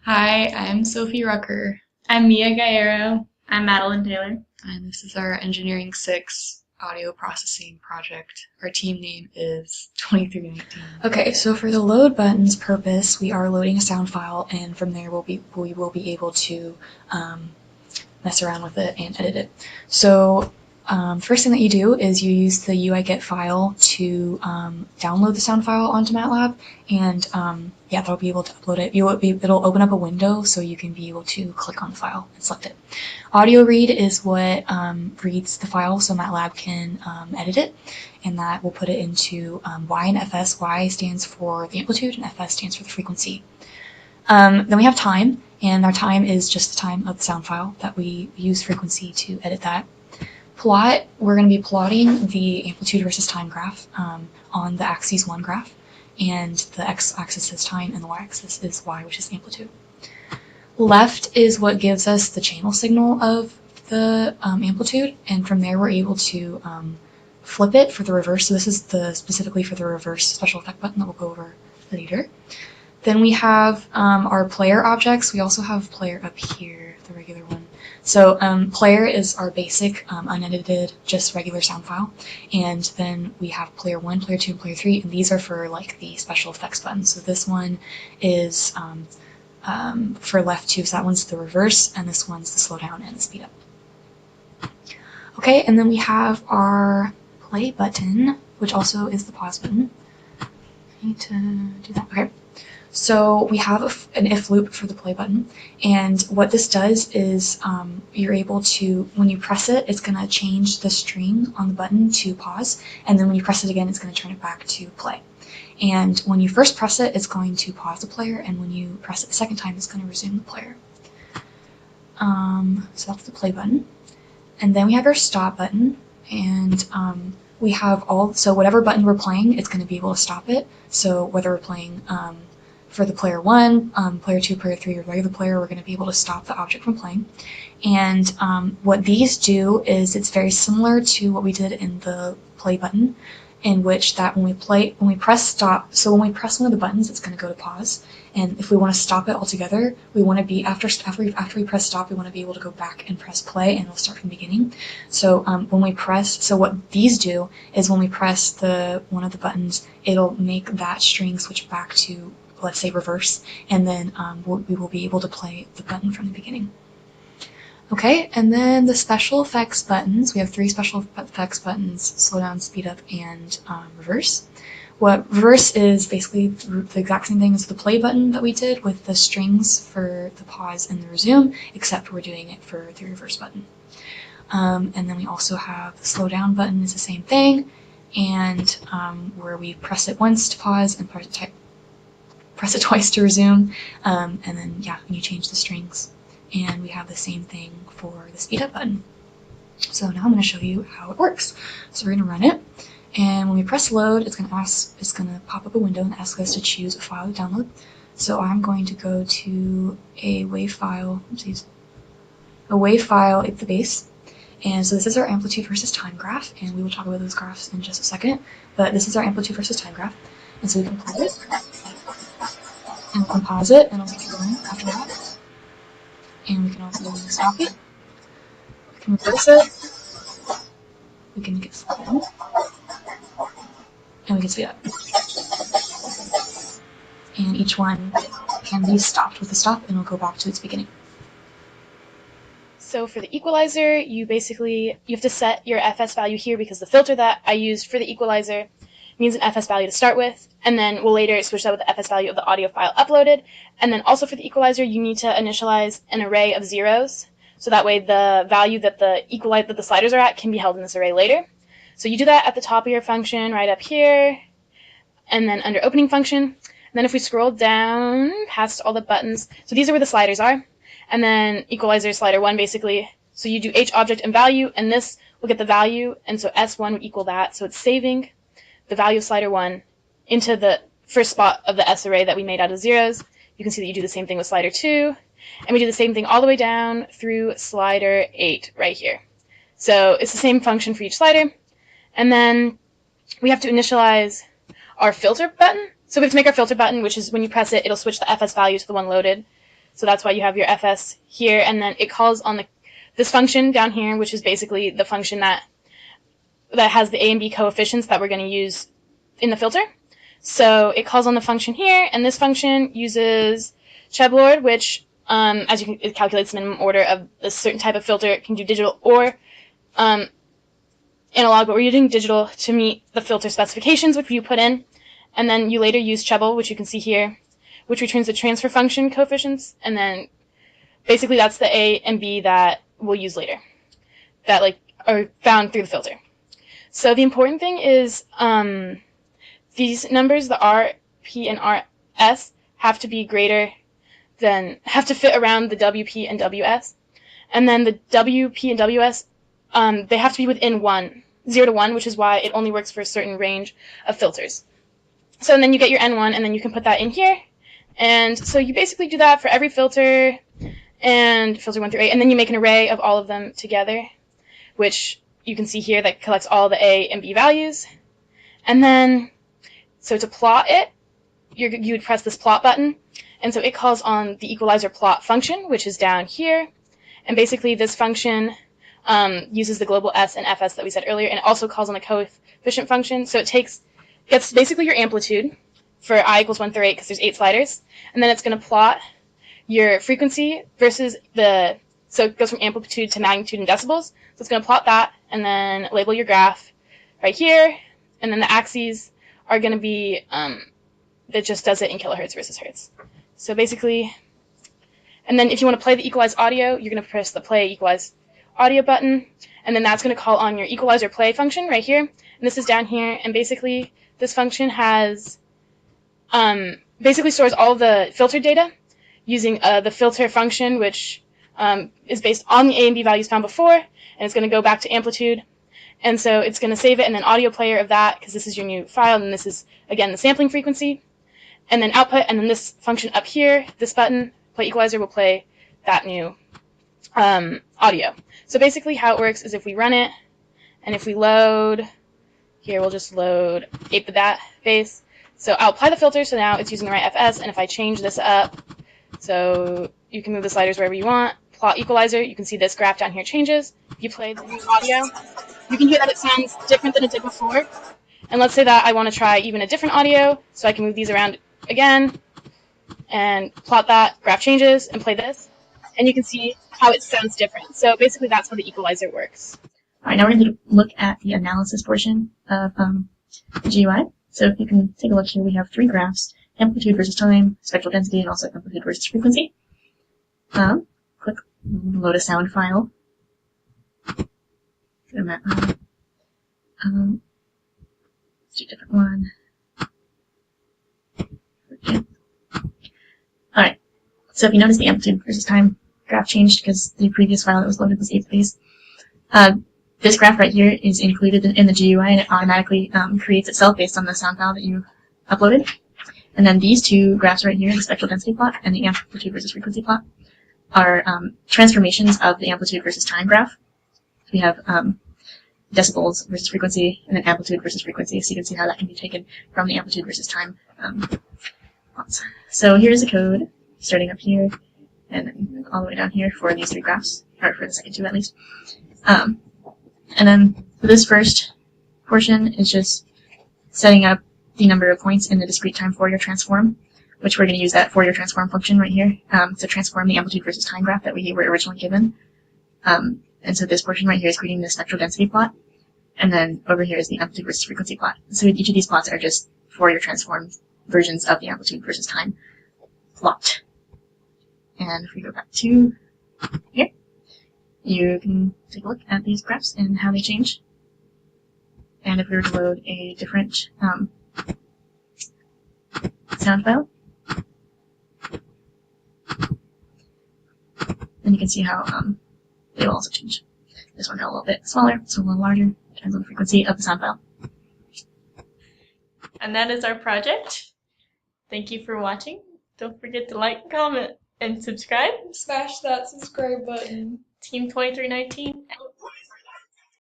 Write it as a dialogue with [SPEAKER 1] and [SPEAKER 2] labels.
[SPEAKER 1] Hi, I'm Sophie Rucker,
[SPEAKER 2] I'm Gaiero. I'm Madelyne Taylor.
[SPEAKER 1] and this is our Engineering 6 audio processing project. Our team name is 2319. Okay, so for the load buttons purpose, we are loading a sound file, and from there we will be able to mess around with it and edit it. So first thing that you do is you use the UIGet file to download the sound file onto MATLAB, and yeah, that'll be able to upload it. It'll open up a window so you can be able to click on the file and select it. Audio read is what reads the file so MATLAB can edit it, and that will put it into Y and FS. Y stands for the amplitude and FS stands for the frequency. Then we have time, and our time is just the time of the sound file that we use frequency to edit that. Plot, we're going to be plotting the amplitude versus time graph on the axis 1 graph, and the x-axis is time and the y-axis is y, which is amplitude. Left is what gives us the channel signal of the amplitude, and from there we're able to flip it for the reverse. So this is specifically for the reverse special effect button that we'll go over later. Then we have our player objects. We also have player up here, the regular one. So player is our basic unedited, just regular sound file. And then we have player 1, player 2, and player 3, and these are for like the special effects buttons. So this one is for left 2, so that one's the reverse, and this one's the slow down and the speed up. Okay, and then we have our play button, which also is the pause button. I need to do that. Okay. So we have an if loop for the play button, and what this does is you're able to, when you press it, it's going to change the string on the button to pause, and then when you press it again, it's going to turn it back to play. And when you first press it, it's going to pause the player, and when you press it the second time, it's going to resume the player. So that's the play button. And then we have our stop button, and we have so whatever button we're playing, it's going to be able to stop it. So whether we're playing for the player 1, player 2, player 3, or regular player, we're going to be able to stop the object from playing. And what these do is it's very similar to what we did in the play button, in which that when we press stop, so when we press one of the buttons, it's going to go to pause. And if we want to stop it altogether, we want to be, after we press stop, we want to be able to go back and press play, and it'll start from the beginning. So so what these do is when we press one of the buttons, it'll make that string switch back to, let's say, reverse, and then we will be able to play the button from the beginning. Okay, and then the special effects buttons, we have 3 special effects buttons: slow down, speed up, and reverse. What reverse is basically the exact same thing as the play button that we did with the strings for the pause and the resume, except we're doing it for the reverse button. And then we also have the slow down button is the same thing, and where we press it once to pause and press it twice to resume, and then yeah, you change the strings. And we have the same thing for the speed up button. So now I'm going to show you how it works. So we're going to run it, and when we press load, it's going to pop up a window and ask us to choose a file to download. So I'm going to go to a WAV file. A WAV file at the base. And so this is our amplitude versus time graph, and we will talk about those graphs in just a second. But this is our amplitude versus time graph, and so we can play it, and we can pause it, and it'll keep going after that. And we can also stop it. We can reverse it. We can make it slow down. And we can speed up. And each one can be stopped with a stop, and it'll go back to its beginning.
[SPEAKER 2] So for the equalizer, you have to set your FS value here, because the filter that I used for the equalizer means an FS value to start with, and then we'll later switch that with the FS value of the audio file uploaded. And then also for the equalizer, you need to initialize an array of zeros, so that way the value that the sliders are at can be held in this array later. So you do that at the top of your function, right up here, and then under opening function. And then if we scroll down past all the buttons, so these are where the sliders are, and then equalizer slider 1 basically. So you do H object and value, and this will get the value, and so S1 would equal that. So it's saving the value of slider 1 into the first spot of the S array that we made out of zeros. You can see that you do the same thing with slider 2, and we do the same thing all the way down through slider 8 right here. So it's the same function for each slider. And then we have to initialize our filter button. So we have to make our filter button, which is when you press it, it'll switch the FS value to the one loaded. So that's why you have your FS here, and then it calls on this function down here, which is basically the function that has the A and B coefficients that we're going to use in the filter. So it calls on the function here, and this function uses Cheblord, which as you can, it calculates the minimum order of a certain type of filter. It can do digital or analog, but we're using digital to meet the filter specifications, which you put in. And then you later use Chebble, which you can see here, which returns the transfer function coefficients. And then basically that's the A and B that we'll use later, that are found through the filter. So the important thing is these numbers, the R, P, and RS, have to be have to fit around the WP and WS. And then the WP and WS, they have to be within 0 to 1, which is why it only works for a certain range of filters. So then you get your N1, and then you can put that in here. And so you basically do that for every filter, and filter 1 through 8, and then you make an array of all of them together, which you can see here that collects all the A and B values. And then, so to plot it, you would press this plot button, and so it calls on the equalizer plot function, which is down here. And basically this function uses the global S and FS that we said earlier, and it also calls on the coefficient function. So it gets basically your amplitude for I equals 1 through 8, because there's 8 sliders, and then it's going to plot your frequency versus so it goes from amplitude to magnitude in decibels. So it's going to plot that, and then label your graph right here, and then the axes are going to be, that just does it in kilohertz versus hertz. So basically, and then if you want to play the equalized audio, you're going to press the play equalized audio button, and then that's going to call on your equalizer play function right here, and this is down here, and basically this function has, basically stores all the filter data using the filter function, which is based on the A and B values found before, and it's going to go back to amplitude. And so it's going to save it in an audio player of that, because this is your new file, and this is, again, the sampling frequency. And then output, and then this function up here, this button, play equalizer, will play that new audio. So basically how it works is if we run it, and if we load, here we'll just load ape the bat base. So I'll apply the filter, so now it's using the right FS, and if I change this up, so you can move the sliders wherever you want, plot equalizer, you can see this graph down here changes. If you play the new audio, you can hear that it sounds different than it did before. And let's say that I want to try even a different audio, so I can move these around again, and plot that, graph changes, and play this. And you can see how it sounds different. So basically that's how the equalizer works.
[SPEAKER 1] All right, now we're going to look at the analysis portion of the GUI. So if you can take a look here, we have 3 graphs: amplitude versus time, spectral density, and also amplitude versus frequency. Click load a sound file. Let's do a different one. Okay. Alright, so if you notice, the amplitude versus time graph changed because the previous file that was loaded was 8th base. This graph right here is included in the GUI, and it automatically creates itself based on the sound file that you uploaded. And then these 2 graphs right here, the spectral density plot and the amplitude versus frequency plot, are transformations of the amplitude versus time graph. We have decibels versus frequency, and then amplitude versus frequency, so you can see how that can be taken from the amplitude versus time plots. So here's the code, starting up here, and then all the way down here for these 3 graphs, or for the second 2 at least. And then for this first portion is just setting up the number of points in the discrete time Fourier transform, which we're going to use that Fourier transform function right here to transform the amplitude versus time graph that we were originally given. And so this portion right here is creating the spectral density plot, and then over here is the amplitude versus frequency plot. So each of these plots are just Fourier transformed versions of the amplitude versus time plot. And if we go back to here, you can take a look at these graphs and how they change. And if we were to load a different sound file, then you can see how they will also change. This one got a little bit smaller, so a little larger, depends on the frequency of the sound file.
[SPEAKER 3] And that is our project. Thank you for watching. Don't forget to like, comment, and subscribe.
[SPEAKER 1] Smash that subscribe button.
[SPEAKER 3] Team 2319.